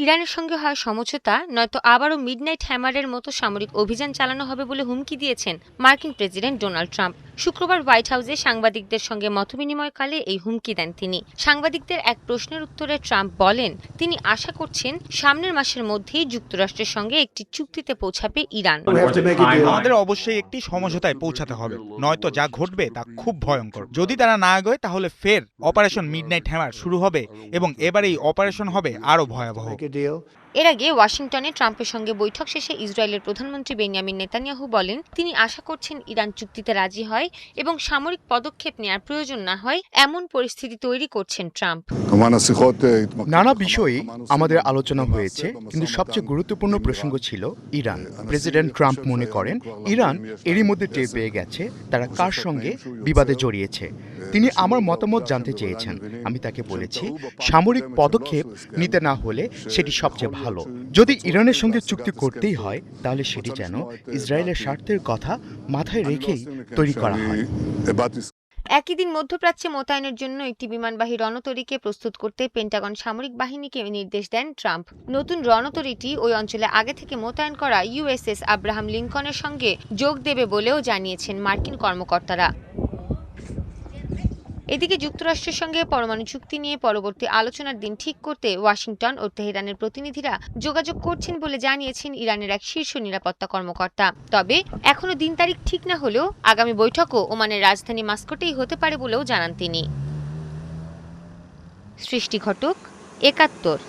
ইরানের সঙ্গে হয় সমঝোতা, নয়তো আবারও মিডনাইট হ্যামারের মতো সামরিক অভিযান চালানো হবে বলে হুমকি দিয়েছেন মার্কিন প্রেসিডেন্ট ডোনাল্ড ট্রাম্প। শুক্রবার হোয়াইট হাউসে সাংবাদিকদের সঙ্গে মতবিনিময়কালে এই হুমকি দেন তিনি। সাংবাদিকদের এক প্রশ্নের উত্তরে ট্রাম্প বলেন, তিনি আশা করছেন সামনের মাসের মধ্যেই যুক্তরাষ্ট্রের সঙ্গে একটি চুক্তিতে পৌঁছাবে ইরান। আমাদের অবশ্যই একটি সমঝোতায় পৌঁছাতে হবে, নয়তো যা ঘটবে তা খুব ভয়ঙ্কর। যদি তারা না এগোয় তাহলে ফের অপারেশন মিডনাইট হ্যামার শুরু হবে এবং এবার এই অপারেশন হবে আরো ভয়াবহ। এর আগে ওয়াশিংটনে ট্রাম্পের সঙ্গে বৈঠক শেষে ইসরায়েলের প্রধানমন্ত্রী বেনিয়ামিন নেতানিয়াহু বলেন, তিনি আশা করছেন ইরান চুক্তিতে রাজি হয় এবং সামরিক পদক্ষেপ নেওয়ার প্রয়োজন না হয় এমন পরিস্থিতি তৈরি করছেন ট্রাম্প। নানা বিষয়ে আমাদের আলোচনা হয়েছে, কিন্তু সবচেয়ে গুরুত্বপূর্ণ প্রসঙ্গ ছিল ইরান। প্রেসিডেন্ট ট্রাম্প মনে করেন ইরান এরই মধ্যে টের পেয়ে গেছে তারা কার সঙ্গে বিবাদে জড়িয়েছে। তিনি আমার মতামত জানতে চেয়েছেন। আমি তাকে বলেছি, সামরিক পদক্ষেপ নিতে না হলে সেটি সবচেয়ে ভালো। যদি ইরানের সঙ্গে চুক্তি করতেই হয় তাহলে সেটি যেন ইসরায়েলের স্বার্থের কথা মাথায় রেখেই তৈরি করা হয়। একই দিন মধ্যপ্রাচ্যে মোতায়েনের জন্য একটি বিমানবাহী রণতরীকে প্রস্তুত করতে পেন্টাগন সামরিক বাহিনীকে নির্দেশ দেন ট্রাম্প। নতুন রণতরীটি ওই অঞ্চলে আগে থেকে মোতায়েন করা ইউএসএস আব্রাহাম লিঙ্কনের সঙ্গে যোগ দেবে বলেও জানিয়েছেন মার্কিন কর্মকর্তারা। এদিকে যুক্তরাষ্ট্রের সঙ্গে পরমাণু চুক্তি নিয়ে পরবর্তী আলোচনার দিন ঠিক করতে ওয়াশিংটন ও তেহরানের প্রতিনিধিরা যোগাযোগ করছেন বলে জানিয়েছেন ইরানের এক শীর্ষ নিরাপত্তা কর্মকর্তা। তবে এখনো দিন তারিখ ঠিক না হলেও আগামী বৈঠকও ওমানের রাজধানী মাস্কটেই হতে পারে বলেও জানান তিনি। সৃষ্টি ঘটক, ৭১।